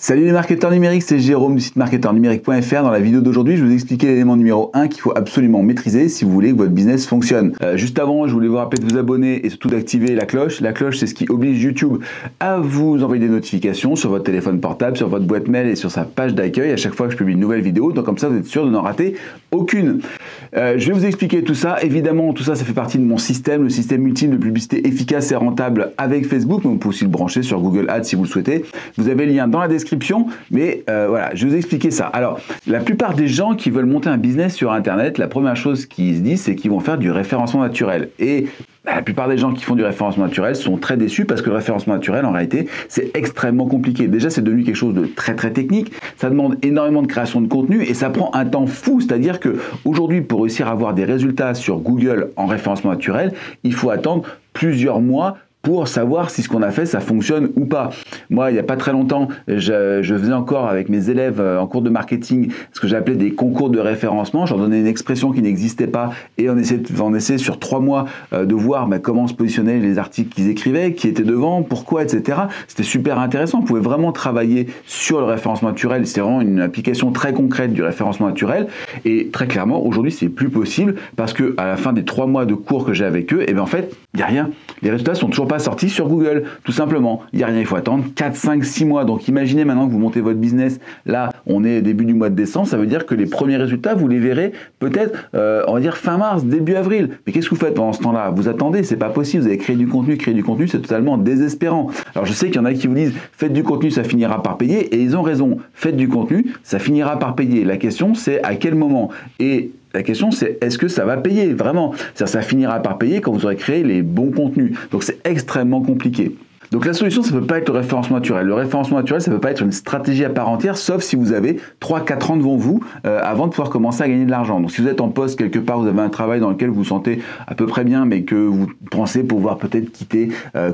Salut les marketeurs numériques, c'est Jérôme du site marketeurnumérique.fr. Dans la vidéo d'aujourd'hui, je vais vous expliquer l'élément numéro 1 qu'il faut absolument maîtriser si vous voulez que votre business fonctionne. Juste avant, je voulais vous rappeler de vous abonner et surtout d'activer la cloche. La cloche, c'est ce qui oblige YouTube à vous envoyer des notifications sur votre téléphone portable, sur votre boîte mail et sur sa page d'accueil à chaque fois que je publie une nouvelle vidéo. Donc comme ça, vous êtes sûr de n'en rater aucune. Je vais vous expliquer tout ça. Évidemment, tout ça, ça fait partie de mon système, le système ultime de publicité efficace et rentable avec Facebook. Mais vous pouvez aussi le brancher sur Google Ads si vous le souhaitez. Vous avez le lien dans la description. Mais voilà, je vais vous expliquer ça. Alors, la plupart des gens qui veulent monter un business sur Internet, la première chose qu'ils se disent, c'est qu'ils vont faire du référencement naturel. Et la plupart des gens qui font du référencement naturel sont très déçus parce que le référencement naturel, en réalité, c'est extrêmement compliqué. Déjà, c'est devenu quelque chose de très très technique. Ça demande énormément de création de contenu et ça prend un temps fou. C'est-à-dire que aujourd'hui, pour réussir à avoir des résultats sur Google en référencement naturel, il faut attendre plusieurs mois pour savoir si ce qu'on a fait, ça fonctionne ou pas. Moi, il n'y a pas très longtemps, je faisais encore avec mes élèves en cours de marketing ce que j'appelais des concours de référencement. Je leur donnais une expression qui n'existait pas et on essayait sur 3 mois de voir comment se positionnaient les articles qu'ils écrivaient, qui étaient devant, pourquoi, etc. C'était super intéressant. On pouvait vraiment travailler sur le référencement naturel. C'était vraiment une application très concrète du référencement naturel. Et très clairement, aujourd'hui, c'est plus possible parce que à la fin des 3 mois de cours que j'ai avec eux, en fait, il n'y a rien. Les résultats sont toujours pas sortis sur Google, tout simplement. Il n'y a rien, il faut attendre 4, 5, 6 mois. Donc imaginez maintenant que vous montez votre business. Là, on est début du mois de décembre, ça veut dire que les premiers résultats, vous les verrez peut-être, on va dire fin mars, début avril. Mais qu'est-ce que vous faites pendant ce temps-là? Vous attendez, c'est pas possible. Vous avez créé du contenu, c'est totalement désespérant. Alors je sais qu'il y en a qui vous disent, faites du contenu, ça finira par payer. Et ils ont raison, faites du contenu, ça finira par payer. La question, c'est à quel moment? Et la question, c'est est-ce que ça va payer vraiment? Ça finira par payer quand vous aurez créé les bons contenus. Donc c'est extrêmement compliqué. Donc la solution, ça ne peut pas être le référencement naturel. Le référencement naturel, ça ne peut pas être une stratégie à part entière, sauf si vous avez 3-4 ans devant vous avant de pouvoir commencer à gagner de l'argent. Donc si vous êtes en poste quelque part, vous avez un travail dans lequel vous vous sentez à peu près bien, mais que vous pensez pouvoir peut-être quitter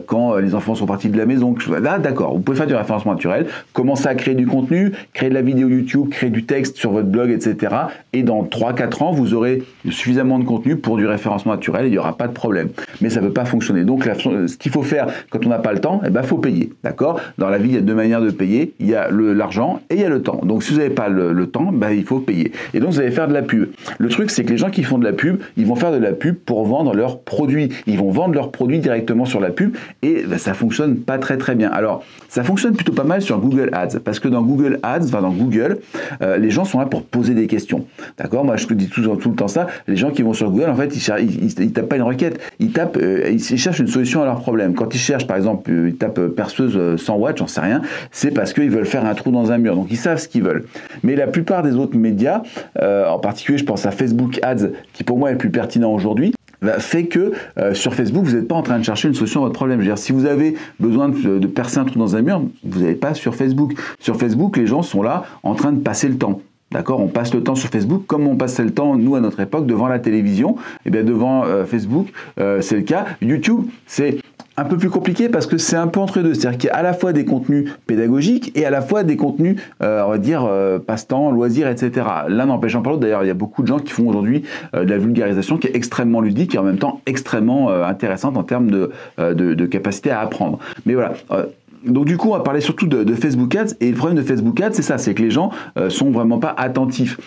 quand les enfants sont partis de la maison. Là, d'accord, vous pouvez faire du référencement naturel, commencer à créer du contenu, créer de la vidéo YouTube, créer du texte sur votre blog, etc. Et dans 3-4 ans, vous aurez suffisamment de contenu pour du référencement naturel et il n'y aura pas de problème. Mais ça ne peut pas fonctionner. Donc ce qu'il faut faire quand on n'a pas le temps, faut payer, d'accord? Dans la vie, il y a 2 manières de payer. Il y a l'argent et il y a le temps. Donc, si vous n'avez pas le temps, il faut payer. Et donc, vous allez faire de la pub. Le truc, c'est que les gens qui font de la pub, ils vont faire de la pub pour vendre leurs produits. Ils vont vendre leurs produits directement sur la pub et ça fonctionne pas très très bien. Alors, ça fonctionne plutôt pas mal sur Google Ads parce que dans Google Ads, dans Google, les gens sont là pour poser des questions, d'accord? Moi, je dis tout le temps ça. Les gens qui vont sur Google, en fait, ils tapent pas une requête. Ils cherchent une solution à leur problème. Quand ils cherchent, par exemple, ils tapent perceuse 100 watts, j'en sais rien, c'est parce qu'ils veulent faire un trou dans un mur, donc ils savent ce qu'ils veulent. Mais la plupart des autres médias, en particulier je pense à Facebook Ads, qui pour moi est le plus pertinent aujourd'hui, fait que sur Facebook, vous n'êtes pas en train de chercher une solution à votre problème. Je veux dire, si vous avez besoin de percer un trou dans un mur, vous n'allez pas sur Facebook. Sur Facebook, les gens sont là en train de passer le temps. D'accord, on passe le temps sur Facebook comme on passait le temps, nous, à notre époque, devant la télévision. Et bien, devant Facebook, c'est le cas. YouTube, c'est un peu plus compliqué parce que c'est un peu entre les deux. C'est-à-dire qu'il y a à la fois des contenus pédagogiques et à la fois des contenus, on va dire, passe-temps, loisirs, etc. L'un n'empêchant pas l'autre. D'ailleurs, il y a beaucoup de gens qui font aujourd'hui de la vulgarisation qui est extrêmement ludique et en même temps extrêmement intéressante en termes de capacité à apprendre. Mais voilà. Donc du coup, on va parler surtout de Facebook Ads. Et le problème de Facebook Ads, c'est ça, c'est que les gens sont vraiment pas attentifs.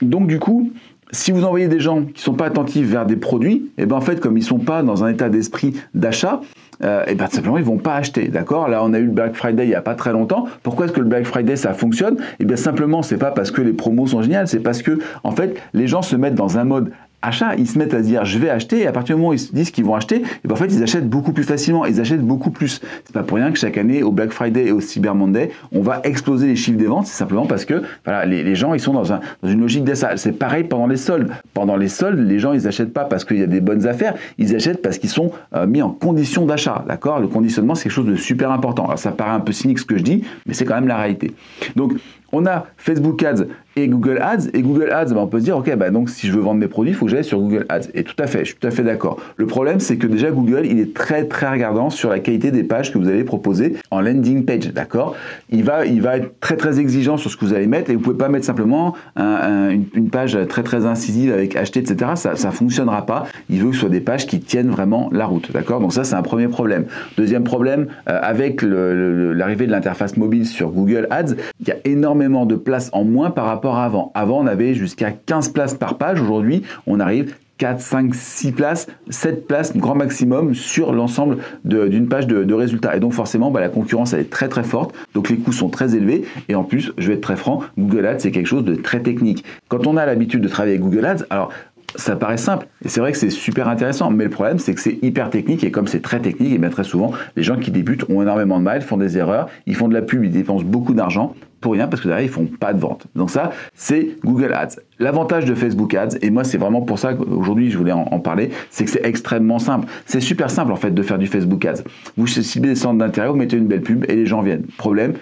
Donc du coup, si vous envoyez des gens qui sont pas attentifs vers des produits, en fait, comme ils sont pas dans un état d'esprit d'achat, tout simplement, ils vont pas acheter, d'accord? Là, on a eu le Black Friday il y a pas très longtemps. Pourquoi est-ce que le Black Friday, ça fonctionne? Simplement, c'est pas parce que les promos sont géniales, c'est parce que, en fait, les gens se mettent dans un mode achat, ils se mettent à se dire je vais acheter et à partir du moment où ils se disent qu'ils vont acheter, en fait ils achètent beaucoup plus facilement, ils achètent beaucoup plus. C'est pas pour rien que chaque année au Black Friday et au Cyber Monday, on va exploser les chiffres des ventes, c'est simplement parce que voilà, les gens ils sont dans une logique d'achat. C'est pareil pendant les soldes. Pendant les soldes, les gens ils achètent pas parce qu'il y a des bonnes affaires, ils achètent parce qu'ils sont mis en condition d'achat, d'accord? Le conditionnement c'est quelque chose de super important. Alors ça paraît un peu cynique ce que je dis, mais c'est quand même la réalité. Donc On a Facebook Ads et Google Ads. Et Google Ads, on peut se dire, ok, donc si je veux vendre mes produits, il faut que j'aille sur Google Ads. Et tout à fait, je suis tout à fait d'accord. Le problème, c'est que déjà Google, il est très très regardant sur la qualité des pages que vous allez proposer en landing page, d'accord? Il va être très très exigeant sur ce que vous allez mettre et vous pouvez pas mettre simplement une page très très incisive avec acheter, etc. Ça fonctionnera pas. Il veut que ce soit des pages qui tiennent vraiment la route, d'accord? Donc ça, c'est un premier problème. Deuxième problème, avec l'arrivée de l'interface mobile sur Google Ads, il y a énormément de places en moins par rapport à avant. Avant, on avait jusqu'à 15 places par page. Aujourd'hui, on arrive 4, 5, 6 places, 7 places, grand maximum sur l'ensemble d'une page de résultats. Et donc forcément, la concurrence elle est très très forte, donc les coûts sont très élevés. Et en plus, je vais être très franc, Google Ads c'est quelque chose de très technique. Quand on a l'habitude de travailler avec Google Ads, alors ça paraît simple, et c'est vrai que c'est super intéressant, mais le problème c'est que c'est hyper technique, et comme c'est très technique, et bien très souvent, les gens qui débutent ont énormément de mal, font des erreurs, ils font de la pub, ils dépensent beaucoup d'argent, pour rien, parce que derrière, ils font pas de vente. Donc ça, c'est Google Ads. L'avantage de Facebook Ads, et moi, c'est vraiment pour ça qu'aujourd'hui, je voulais en parler, c'est que c'est extrêmement simple. C'est super simple, en fait, de faire du Facebook Ads. Vous ciblez des centres d'intérêt, vous mettez une belle pub, et les gens viennent. Problème,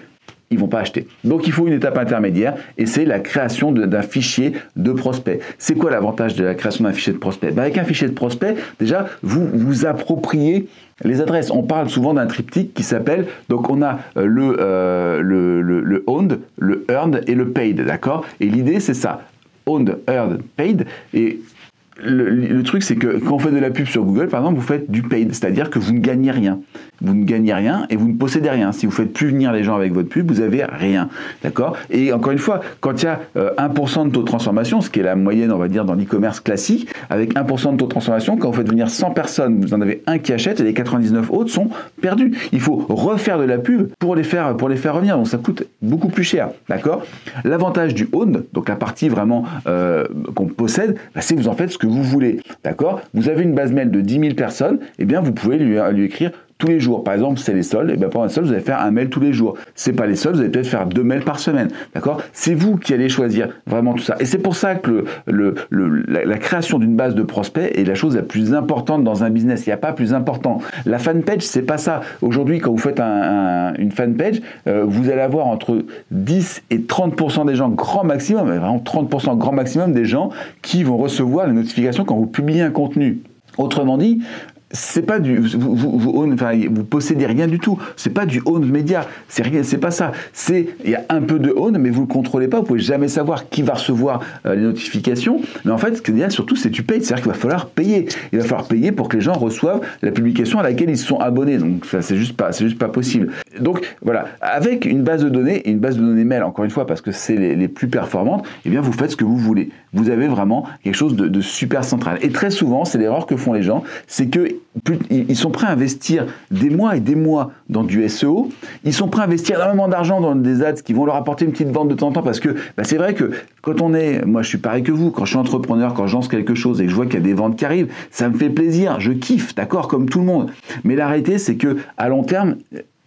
ils vont pas acheter. Donc il faut une étape intermédiaire et c'est la création d'un fichier de prospect. C'est quoi l'avantage de la création d'un fichier de prospect? Avec un fichier de prospect, déjà, vous vous appropriez les adresses. On parle souvent d'un triptyque qui s'appelle, donc on a le owned, le earned et le paid, d'accord? Et l'idée c'est ça, owned, earned, paid. Et le truc, c'est que quand on fait de la pub sur Google, par exemple, vous faites du paid, c'est-à-dire que vous ne gagnez rien. Vous ne gagnez rien et vous ne possédez rien. Si vous faites plus venir les gens avec votre pub, vous avez rien. D'accord? Et encore une fois, quand il y a 1% de taux de transformation, ce qui est la moyenne, on va dire, dans l'e-commerce classique, avec 1% de taux de transformation, quand vous faites venir 100 personnes, vous en avez un qui achète et les 99 autres sont perdus. Il faut refaire de la pub pour les faire revenir. Donc ça coûte beaucoup plus cher. D'accord? L'avantage du own, donc la partie vraiment qu'on possède, c'est que vous en faites ce que vous voulez. D'accord? Vous avez une base mail de 10 000 personnes, et bien vous pouvez lui écrire tous les jours. Par exemple, c'est les soldes, et bien pendant les soldes, vous allez faire un mail tous les jours. C'est pas les soldes, vous allez peut-être faire 2 mails par semaine. D'accord? C'est vous qui allez choisir vraiment tout ça. Et c'est pour ça que la création d'une base de prospects est la chose la plus importante dans un business. Il n'y a pas plus important. La fanpage, c'est pas ça. Aujourd'hui, quand vous faites une fanpage, vous allez avoir entre 10 et 30% des gens, grand maximum, vraiment 30% grand maximum des gens qui vont recevoir les notifications quand vous publiez un contenu. Autrement dit, c'est pas du vous possédez rien du tout, c'est pas du own média, c'est pas ça, il y a un peu de own mais vous le contrôlez pas, vous pouvez jamais savoir qui va recevoir les notifications, mais en fait ce qu'il y a surtout c'est du paid, c'est-à-dire qu'il va falloir payer, il va falloir payer pour que les gens reçoivent la publication à laquelle ils se sont abonnés, donc ça c'est juste pas possible. Donc voilà, avec une base de données et une base de données mail, encore une fois parce que c'est les plus performantes, et bien vous faites ce que vous voulez, vous avez vraiment quelque chose de super central. Et très souvent c'est l'erreur que font les gens, c'est que ils sont prêts à investir des mois et des mois dans du SEO, ils sont prêts à investir énormément d'argent dans des ads qui vont leur apporter une petite vente de temps en temps parce que c'est vrai que quand moi je suis pareil que vous, quand je suis entrepreneur, quand je lance quelque chose et que je vois qu'il y a des ventes qui arrivent, ça me fait plaisir, je kiffe, d'accord, comme tout le monde. Mais la réalité c'est que à long terme,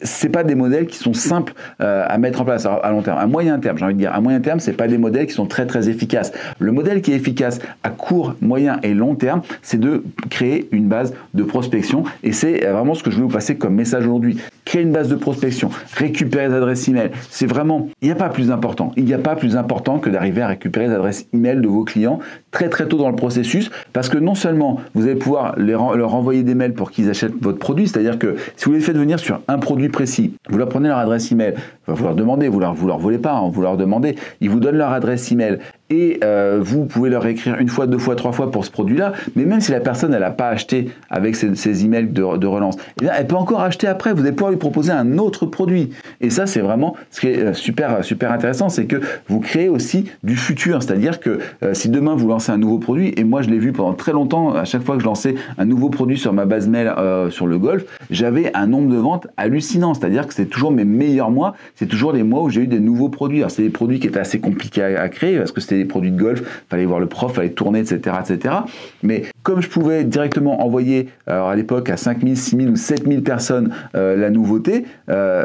c'est pas des modèles qui sont simples à mettre en place. Alors, à long terme, à moyen terme, j'ai envie de dire, à moyen terme, c'est pas des modèles qui sont très très efficaces. Le modèle qui est efficace à court, moyen et long terme, c'est de créer une base de prospection. Et c'est vraiment ce que je voulais vous passer comme message aujourd'hui. Créer une base de prospection, récupérer les adresses email. C'est vraiment, il n'y a pas plus important. Il n'y a pas plus important que d'arriver à récupérer les adresses email de vos clients très très tôt dans le processus, parce que non seulement vous allez pouvoir leur envoyer des mails pour qu'ils achètent votre produit, c'est-à-dire que si vous les faites venir sur un produit précis, vous leur prenez leur adresse email, vous leur demandez, vous leur volez pas, vous leur demandez, ils vous donnent leur adresse email et vous pouvez leur écrire une fois, 2 fois, 3 fois pour ce produit-là, mais même si la personne elle n'a pas acheté avec ses emails de relance, eh bien, elle peut encore acheter après, vous allez pouvoir lui proposer un autre produit. Et ça c'est vraiment ce qui est super intéressant, c'est que vous créez aussi du futur, c'est-à-dire que si demain vous lancez un nouveau produit, et moi je l'ai vu pendant très longtemps, à chaque fois que je lançais un nouveau produit sur ma base mail sur le golf, j'avais un nombre de ventes hallucinant, c'est-à-dire que c'est toujours mes meilleurs mois, c'est toujours les mois où j'ai eu des nouveaux produits. Alors c'est des produits qui étaient assez compliqués à créer parce que c'était les produits de golf, fallait voir le prof, fallait tourner, etc., etc. Mais comme je pouvais directement envoyer, alors à l'époque à 5000, 6000 ou 7000 personnes la nouveauté,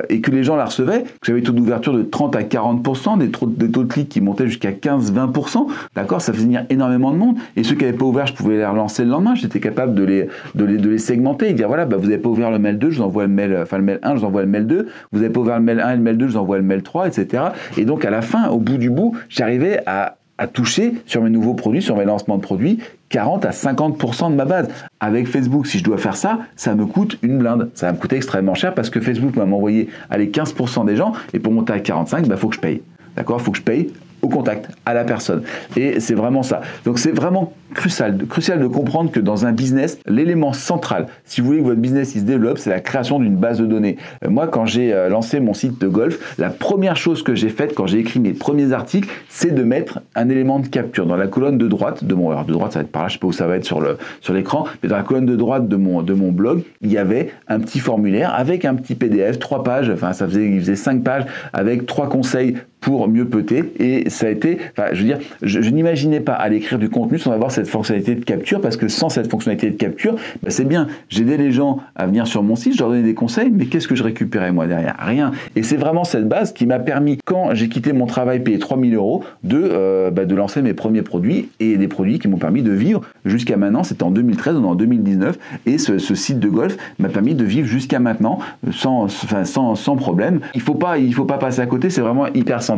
et que les gens la recevaient, que j'avais des taux d'ouverture de 30 à 40%, des taux de clics qui montaient jusqu'à 15-20%, d'accord, ça faisait venir énormément de monde, et ceux qui n'avaient pas ouvert, je pouvais les relancer le lendemain, j'étais capable de les segmenter et dire voilà, bah, vous n'avez pas ouvert le mail 2, je vous envoie le mail 1, je vous envoie le mail 2, vous n'avez pas ouvert le mail 1 et le mail 2, je vous envoie le mail 3, etc. Et donc à la fin, au bout du bout, j'arrivais à toucher sur mes nouveaux produits, sur mes lancements de produits, 40 à 50% de ma base. Avec Facebook, si je dois faire ça, ça me coûte une blinde. Ça va me coûter extrêmement cher parce que Facebook va m'envoyer 15% des gens et pour monter à 45, il faut que je paye. D'accord, il faut que je paye au contact, à la personne. Et c'est vraiment ça. Donc c'est vraiment crucial de comprendre que dans un business, l'élément central, si vous voulez que votre business il se développe, c'est la création d'une base de données. Moi, quand j'ai lancé mon site de golf, la première chose que j'ai faite quand j'ai écrit mes premiers articles, c'est de mettre un élément de capture. Dans la colonne de droite de mon... Alors de droite, ça va être par là, je sais pas où ça va être sur l'écran, mais dans la colonne de droite de mon blog, il y avait un petit formulaire avec un petit PDF, 3 pages, enfin il faisait 5 pages, avec 3 conseils pour mieux peauter, et ça a été, enfin, je veux dire, je n'imaginais pas aller écrire du contenu sans avoir cette fonctionnalité de capture, parce que sans cette fonctionnalité de capture, ben c'est bien, j'aidais les gens à venir sur mon site, je leur donnais des conseils, mais qu'est-ce que je récupérais moi derrière? Rien. Et c'est vraiment cette base qui m'a permis, quand j'ai quitté mon travail payé 3000 €, de lancer mes premiers produits, et des produits qui m'ont permis de vivre jusqu'à maintenant. C'était en 2013, on est en 2019, et ce site de golf m'a permis de vivre jusqu'à maintenant sans problème. Il faut pas passer à côté, c'est vraiment hyper central.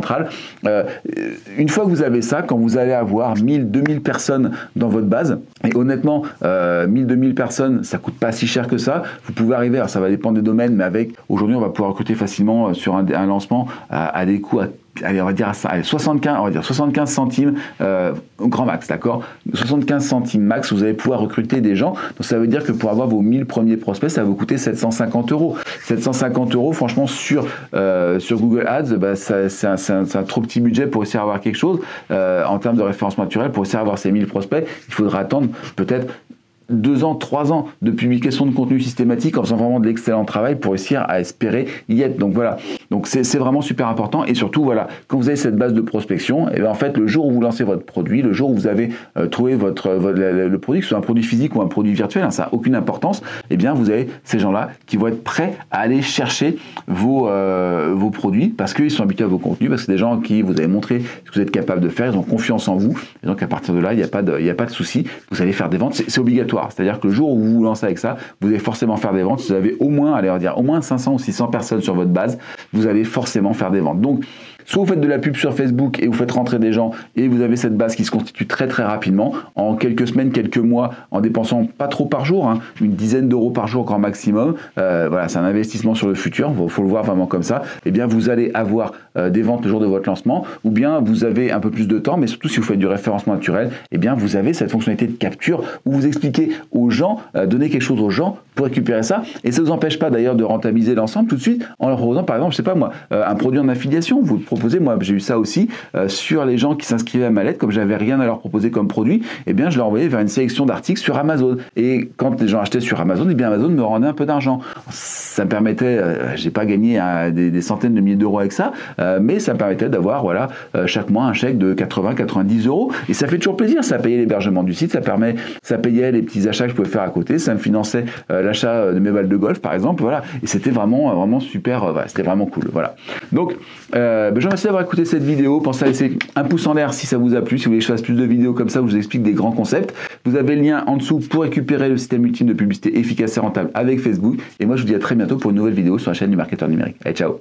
Une fois que vous avez ça, quand vous allez avoir 1000, 2000 personnes dans votre base, et honnêtement, 1000, 2000 personnes, ça coûte pas si cher que ça, vous pouvez arriver, alors ça va dépendre des domaines, mais aujourd'hui, on va pouvoir recruter facilement sur un lancement à des coûts allez, on va dire 75 centimes au grand max, d'accord, 75 centimes max, vous allez pouvoir recruter des gens. Donc ça veut dire que pour avoir vos 1000 premiers prospects, ça va vous coûter 750 €. 750 €, franchement, sur Google Ads, c'est un trop petit budget pour essayer d'avoir quelque chose. En termes de référencement naturel, pour essayer d'avoir ces 1000 prospects, il faudra attendre peut-être 2 ans, 3 ans de publication de contenu systématique en faisant vraiment de l'excellent travail pour réussir à espérer y être. Donc voilà, donc c'est vraiment super important. Et surtout, voilà, quand vous avez cette base de prospection, et bien en fait, le jour où vous lancez votre produit, le jour où vous avez trouvé le produit, que ce soit un produit physique ou un produit virtuel, hein, ça n'a aucune importance, et bien vous avez ces gens-là qui vont être prêts à aller chercher vos produits parce qu'ils sont habitués à vos contenus, parce que c'est des gens à qui vous avez montré ce que vous êtes capable de faire, ils ont confiance en vous, et donc à partir de là, il n'y a pas de souci, vous allez faire des ventes, c'est obligatoire. C'est-à-dire que le jour où vous vous lancez avec ça, vous allez forcément faire des ventes. Si vous avez au moins 500 ou 600 personnes sur votre base, vous allez forcément faire des ventes. Donc, soit vous faites de la pub sur Facebook et vous faites rentrer des gens et vous avez cette base qui se constitue très très rapidement, en quelques semaines, quelques mois, en dépensant pas trop par jour, hein, une dizaine d'euros par jour grand maximum. Voilà, c'est un investissement sur le futur, il faut le voir vraiment comme ça. Et bien vous allez avoir des ventes le jour de votre lancement, ou bien vous avez un peu plus de temps, mais surtout si vous faites du référencement naturel, et bien vous avez cette fonctionnalité de capture où vous expliquez aux gens, donnez quelque chose aux gens pour récupérer ça, et ça ne vous empêche pas d'ailleurs de rentabiliser l'ensemble tout de suite en leur proposant par exemple, je sais pas moi, un produit en affiliation. Vous proposez, moi j'ai eu ça aussi sur les gens qui s'inscrivaient à ma lettre, comme j'avais rien à leur proposer comme produit, et bien je leur envoyais vers une sélection d'articles sur Amazon, et quand les gens achetaient sur Amazon, et bien Amazon me rendait un peu d'argent. Ça me permettait, j'ai pas gagné des centaines de milliers d'euros avec ça, mais ça me permettait d'avoir chaque mois un chèque de 80-90 €, et ça fait toujours plaisir. Ça payait l'hébergement du site, ça payait les petits achats que je pouvais faire à côté, ça me finançait l'achat de mes balles de golf par exemple, voilà, et c'était vraiment super, c'était vraiment cool, voilà. Donc je vous remercie d'avoir écouté cette vidéo. Pensez à laisser un pouce en l'air si ça vous a plu, si vous voulez que je fasse plus de vidéos comme ça où je vous explique des grands concepts. Vous avez le lien en dessous pour récupérer le système ultime de publicité efficace et rentable avec Facebook, et moi je vous dis à très bientôt pour une nouvelle vidéo sur la chaîne du marketeur numérique. Allez, ciao.